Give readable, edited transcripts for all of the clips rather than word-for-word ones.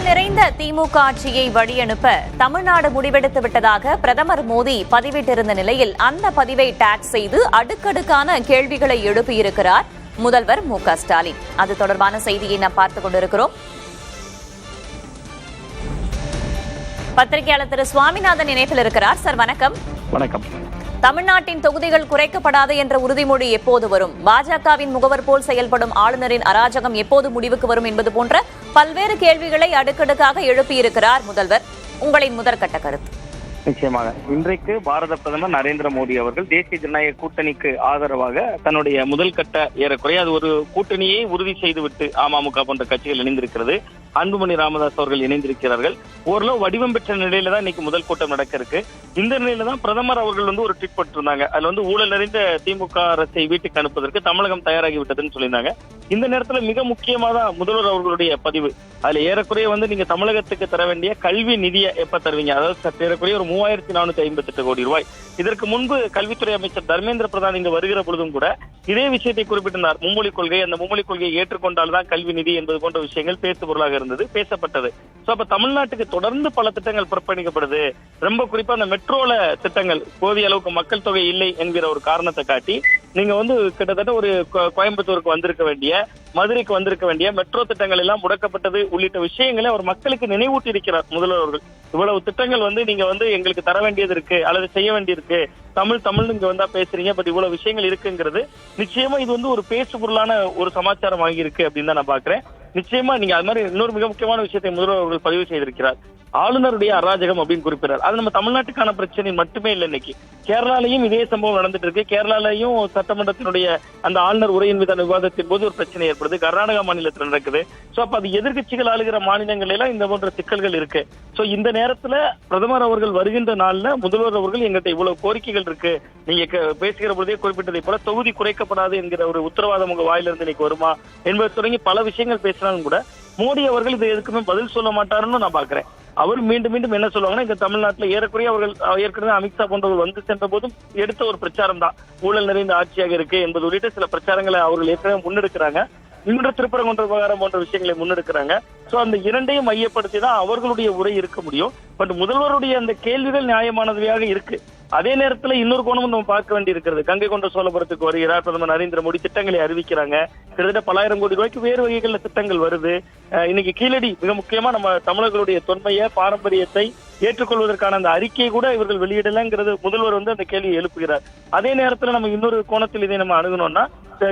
நிறைந்த திமுக ஆட்சியை வழியனுப்ப தமிழ்நாடு முடிவெடுத்து விட்டதாக பிரதமர் மோடி பதிவிட்டிருந்த நிலையில் அந்த பதிவை டாக் செய்து அடுக்கடுக்கான கேள்விகளை எழுப்பியிருக்கிறார் முதல்வர் மு.க.ஸ்டாலின். அது தொடர்பான செய்தியை நாம் பார்த்துக் கொண்டிருக்கிறோம். பத்திரிகையாளர் திரு சுவாமிநாதன் இணைப்பில் இருக்கிறார். சார் வணக்கம். வணக்கம். தமிழ்நாட்டின் தொகுதிகள் குறைக்கப்படாது என்ற உறுதிமொழி எப்போது வரும்? பாஜகவின் முகவர் போல் செயல்படும் ஆளுநரின் அராஜகம் எப்போது முடிவுக்கு வரும் என்பது போன்ற பல்வேறு கேள்விகளை அடுக்கடுக்காக எழுப்பியிருக்கிறார் முதல்வர். உங்களின் முதற்கட்ட கருத்து. நிச்சயமாக இன்றைக்கு பாரத பிரதமர் நரேந்திர மோடி அவர்கள் தேசிய ஜனநாயக கூட்டணிக்கு ஆதரவாக தன்னுடைய முதல் கட்ட ஏறக்குறைய அது ஒரு கூட்டணியை உறுதி செய்துவிட்டு அமமுக போன்ற கட்சிகள் இணைந்திருக்கிறது. அன்புமணி ராமதாஸ் அவர்கள் இணைந்திருக்கிறார்கள். ஓரளவு வடிவம் பெற்ற நிலையில தான் இன்னைக்கு முதல் கூட்டம் நடக்க இருக்கு. இந்த நிலையில தான் பிரதமர் அவர்கள் ஒரு ட்வீட் போட்டிருந்தாங்க. அதுல ஊழல் நிறைந்த திமுக அரசை வீட்டுக்கு அனுப்புவதற்கு தமிழகம் தயாராகி விட்டதுன்னு சொல்லியிருந்தாங்க. இந்த நேரத்துல மிக முக்கியமாக முதல்வர் அவர்களுடைய பதிவு, அதுல ஏறக்குறைய நீங்க தமிழகத்துக்கு தர வேண்டிய கல்வி நிதியை எப்ப தருவீங்க, அதாவது ஏறக்குறைய ஒரு 3458 கோடி ரூபாய். இதற்கு முன்பு கல்வித்துறை அமைச்சர் தர்மேந்திர பிரதான் இங்கு வருகிற பொழுதும் கூட இதே விஷயத்தை குறிப்பிட்டிருந்தார். மும்மொழி கொள்கை, அந்த மும்மொழி கொள்கையை ஏற்றுக்கொண்டால்தான் கல்வி நிதி என்பது போன்ற விஷயங்கள் பேசு பொருளாக இருந்தது, பேசப்பட்டது. சோ அப்ப தமிழ்நாட்டுக்கு தொடர்ந்து பல திட்டங்கள் புறக்கணிக்கப்படுது. ரொம்ப குறிப்பா அந்த மெட்ரோல திட்டங்கள் போதிய அளவுக்கு மக்கள் தொகை இல்லை என்கிற ஒரு காரணத்தை காட்டி நீங்க கிட்டத்தட்ட ஒரு கோயம்புத்தூருக்கு வந்திருக்க வேண்டிய, மதுரைக்கு வந்திருக்க வேண்டிய மெட்ரோ திட்டங்கள் எல்லாம் முடக்கப்பட்டது உள்ளிட்ட விஷயங்களை அவர் மக்களுக்கு நினைவூட்டி இருக்கிறார் முதல்வர் அவர்கள். இவ்வளவு திட்டங்கள் நீங்க எங்களுக்கு தர வேண்டியது இருக்கு அல்லது செய்ய வேண்டியிருக்கு, தமிழ் இங்க வந்தா பேசுறீங்க, பட் இவ்வளவு விஷயங்கள் இருக்குங்கிறது நிச்சயமா இது ஒரு பேசு பொருளான ஒரு சமாச்சாரம் ஆகியிருக்கு அப்படின்னு தான் நான் பாக்குறேன். நிச்சயமா நீங்க அது மாதிரி இன்னொரு மிக முக்கியமான விஷயத்தை முதல்வர் அவர்கள் பதிவு செய்திருக்கிறார். ஆளுநருடைய அராஜகம் அப்படின்னு குறிப்பிடார். அது நம்ம தமிழ்நாட்டுக்கான பிரச்சனை மட்டுமே இல்லை. இன்னைக்கு கேரளாலையும் இதே சம்பவம் நடந்துட்டு இருக்கு. கேரளாலையும் சட்டமன்றத்தினுடைய அந்த ஆளுநர் உரையின் மீதான விவாதத்தின் போது ஒரு பிரச்சனை ஏற்படுது. கர்நாடகா மாநிலத்தில் நடக்குது. சோ அப்ப அது எதிர்கட்சிகள் ஆளுகிற மாநிலங்கள் எல்லாம் இந்த போன்ற சிக்கல்கள் இருக்கு. சோ இந்த நேரத்துல பிரதமர் அவர்கள் வருகின்ற நாள்ல முதல்வர் அவர்கள் எங்கிட்ட இவ்வளவு கோரிக்கைகள் இருக்கு, நீங்க பேசுகிற பொழுதே குறிப்பிட்டதை போல தொகுதி குறைக்கப்படாது என்கிற ஒரு உத்தரவாதம் உங்க வாயிலிருந்து இன்னைக்கு வருமா என்பது தொடங்கி பல விஷயங்கள் பேசினாலும் கூட மோடி அவர்கள் இது எதுக்குமே பதில் சொல்ல மாட்டாருன்னு நான் பாக்குறேன். அவர் மீண்டும் மீண்டும் என்ன சொல்லுவாங்கன்னா, இங்க தமிழ்நாட்டில் ஏறக்குறைய அவர்கள் ஏற்கனவே அமித்ஷா போன்றவர்கள் வந்து சென்ற போதும் எடுத்த ஒரு பிரச்சாரம் தான் ஊழல் நிறைந்த ஆட்சியாக இருக்கு என்பது உள்ளிட்ட சில பிரச்சாரங்களை அவர்கள் ஏற்கனவே முன்னெடுக்கிறாங்க. இன்று திருப்பரங்குன்ற விவகாரம் போன்ற விஷயங்களை முன்னெடுக்கிறாங்க. சோ அந்த இரண்டையும் மையப்படுத்தி தான் அவர்களுடைய உரை இருக்க முடியும். பட் முதல்வருடைய அந்த கேள்விகள் நியாயமானவையாக இருக்கு. அதே நேரத்துல இன்னொரு கோணமும் நம்ம பார்க்க வேண்டி இருக்கிறது. கங்கை கொண்ட சோழபுரத்துக்கு வருகிறார் பிரதமர் நரேந்திர மோடி, திட்டங்களை அறிவிக்கிறாங்க. கிட்டத்தட்ட பல்லாயிரம் கோடி ரூபாய்க்கு வேறு வகைகள்ல திட்டங்கள் வருது. இன்னைக்கு கீழடி மிக முக்கியமா நம்ம தமிழர்களுடைய தொன்மையை பாரம்பரியத்தை ஏற்றுக்கொள்வதற்கான அந்த அறிக்கையை கூட இவர்கள் வெளியிடலங்கிறது முதல்வர் அந்த கேள்வியை எழுப்புகிறார். அதே நேரத்துல நம்ம இன்னொரு கோணத்தில் இதை நம்ம அணுகணும்னா,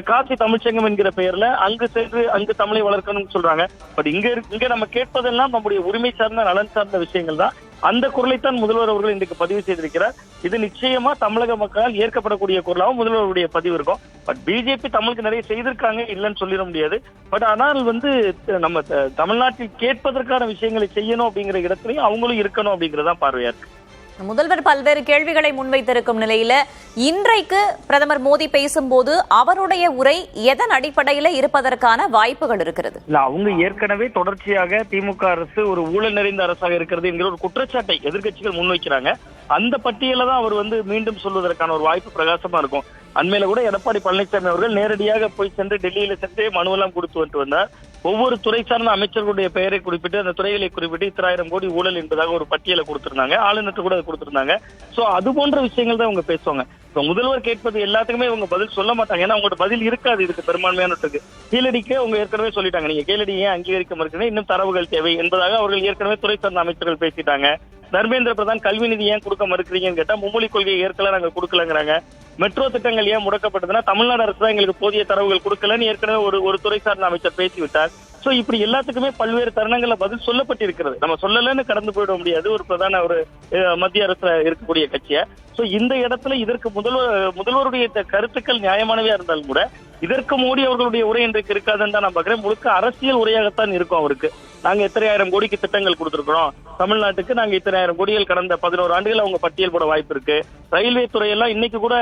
காசி தமிழ்ச்சங்கம் என்கிற பெயர்ல அங்கு சென்று அங்கு தமிழை வளர்க்கணும்னு சொல்றாங்க. பட் இங்க நம்ம கேட்பதெல்லாம் நம்முடைய உரிமை சார்ந்த நலன் சார்ந்த விஷயங்கள் தான். அந்த குரலைத்தான் முதல்வர் அவர்கள் இன்றைக்கு பதிவு செய்திருக்கிறார். இது நிச்சயமா தமிழக மக்களால் ஏற்கப்படக்கூடிய குரலாகவும் முதல்வருடைய பதிவு இருக்கும். பட் பிஜேபி தமிழுக்கு நிறைய செய்திருக்காங்க, இல்லைன்னு சொல்லிட முடியாது. பட் ஆனால் நம்ம தமிழ்நாட்டில் கேட்பதற்கான விஷயங்களை செய்யணும் அப்படிங்கிற இடத்துலயும் அவங்களும் இருக்கணும் அப்படிங்கறதான் பார்வையா இருக்கு. முதல்வர் பல்வேறு கேள்விகளை முன்வைத்திருக்கும் நிலையில இன்றைக்கு பிரதமர் மோடி பேசும்போது அவருடைய உரை எதன் அடிப்படையில இருப்பதற்கான வாய்ப்புகள் இருக்கிறது? அவங்க ஏற்கனவே தொடர்ச்சியாக திமுக அரசு ஒரு ஊழல் நிறைந்த அரசாக இருக்கிறது என்கிற ஒரு குற்றச்சாட்டை எதிர்கட்சிகள் முன்வைக்கிறாங்க. அந்த பட்டியல தான் அவர் மீண்டும் சொல்வதற்கான ஒரு வாய்ப்பு பிரகாசமா இருக்கும். அண்மையில கூட எடப்பாடி பழனிசாமி அவர்கள் நேரடியாக போய் சென்று டெல்லியில சென்று மனுவெல்லாம் கொடுத்து வந்தார். ஒவ்வொரு துறை சார்ந்த அமைச்சர்களுடைய பெயரை குறிப்பிட்டு அந்த துறைகளை குறிப்பிட்டு 1000 கோடி ஊழல் என்பதாக ஒரு பட்டியலை கொடுத்திருந்தாங்க. ஆளுநருக்கு கூட கொடுத்திருந்தாங்க. சோ அது போன்ற விஷயங்கள் தான் அவங்க பேசுவாங்க. முதல்வர் கேட்பது எல்லாத்துக்குமே இவங்க பதில் சொல்ல மாட்டாங்க. ஏன்னா அவங்களோட பதில் இருக்காது. இதுக்கு பெரும்பான்மையான கீழடிக்கு அவங்க ஏற்கனவே சொல்லிட்டாங்க, நீங்க கீழடி ஏன் அங்கீகரிக்க மறுக்கிறீங்க, இன்னும் தரவுகள் தேவை என்பதாக அவர்கள் ஏற்கனவே துறை சார்ந்த அமைச்சர்கள் பேசிட்டாங்க. தர்மேந்திர பிரதான் கல்வி நிதி ஏன் கொடுக்க மறுக்கிறீங்கன்னு கேட்டா மும்மொழி கொள்கையை ஏற்கனவே நாங்க கொடுக்கலங்கிறாங்க. மெட்ரோ திட்டங்கள் ஏன் முடக்கப்பட்டதுன்னா தமிழ்நாடு அரசு தான் எங்களுக்கு போதிய தரவுகள் கொடுக்கலன்னு ஏற்கனவே ஒரு துறை சார்ந்த அமைச்சர் பேசிவிட்டார். சோ இப்படி எல்லாத்துக்குமே பல்வேறு தருணங்கள்ல பதில் சொல்லப்பட்டிருக்கிறது. நம்ம சொல்லலன்னு கடந்து போயிட முடியாது ஒரு பிரதான ஒரு மத்திய அரசுல இருக்கக்கூடிய கட்சியை. சோ இந்த இடத்துல இதற்கு முதல்வருடைய கருத்துக்கள் நியாயமானவையா இருந்தாலும் கூட இதற்கு மோடி அவர்களுடைய உரை இன்றைக்கு இருக்காதுன்னு தான் நான் பாக்குறேன். முழுக்க அரசியல் உரையாகத்தான் இருக்கும் அவருக்கு. நாங்க எத்தனை ஆயிரம் கோடிக்கு திட்டங்கள் கொடுத்திருக்கிறோம் தமிழ்நாட்டுக்கு, நாங்க இத்தனை ஆயிரம் கோடிகள் கடந்த 11 ஆண்டுகள் அவங்க பட்டியல் போட வாய்ப்பு இருக்கு. ரயில்வே துறையெல்லாம் இன்னைக்கு கூட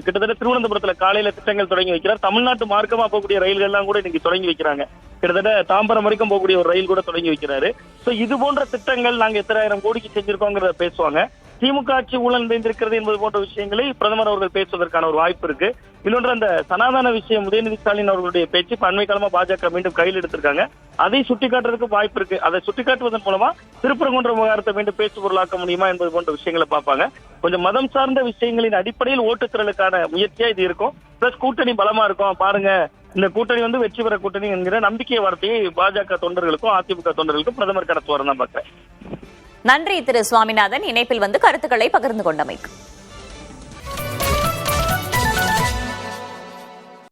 கிட்டத்தட்ட திருவனந்தபுரத்துல காலையில திட்டங்கள் தொடங்கி வைக்கிறார். தமிழ்நாட்டு மார்க்கமா போகக்கூடிய ரயில்கள் எல்லாம் கூட இன்னைக்கு தொடங்கி வைக்கிறாங்க. கிட்டத்தட்ட தாம்பரம் வரைக்கும் போகக்கூடிய ஒரு ரயில் கூட தொடங்கி வைக்கிறாரு. சோ இது போன்ற திட்டங்கள் நாங்க எத்தனை ஆயிரம் கோடிக்கு செஞ்சிருக்கோங்கிறத பேசுவாங்க. திமுக ஆட்சி ஊழல் நிறைந்திருக்கிறது என்பது போன்ற விஷயங்களை பிரதமர் அவர்கள் பேசுவதற்கான ஒரு வாய்ப்பு இருக்கு. இன்னொன்று, அந்த சனாதன விஷயம் உதயநிதி ஸ்டாலின் அவர்களுடைய பேச்சு அண்மை காலமா பாஜக மீண்டும் கையில் எடுத்திருக்காங்க. அதை சுட்டிக்காட்டுறதுக்கு வாய்ப்பு இருக்கு. அதை சுட்டிக்காட்டுவதன் மூலமா திருப்பரங்குன்றம் விவகாரத்தை மீண்டும் பேச்சு பொருளாக்க முடியுமா என்பது போன்ற விஷயங்களை பார்ப்பாங்க. கொஞ்சம் மதம் சார்ந்த விஷயங்களின் அடிப்படையில் ஓட்டுத்திறலுக்கான முயற்சியா இது இருக்கும். பிளஸ் கூட்டணி பலமா இருக்கும். பாருங்க, இந்த கூட்டணி வெற்றி பெற கூட்டணி என்கிற நம்பிக்கை வார்த்தையை பாஜக தொண்டர்களுக்கும் அதிமுக தொண்டர்களுக்கும் பிரதமர் கடத்துவார் தான் பார்க்கிறேன். நன்றி திரு சுவாமிநாதன், இணைப்பில் வந்து கருத்துக்களை பகிர்ந்து கொண்டமைக்கு.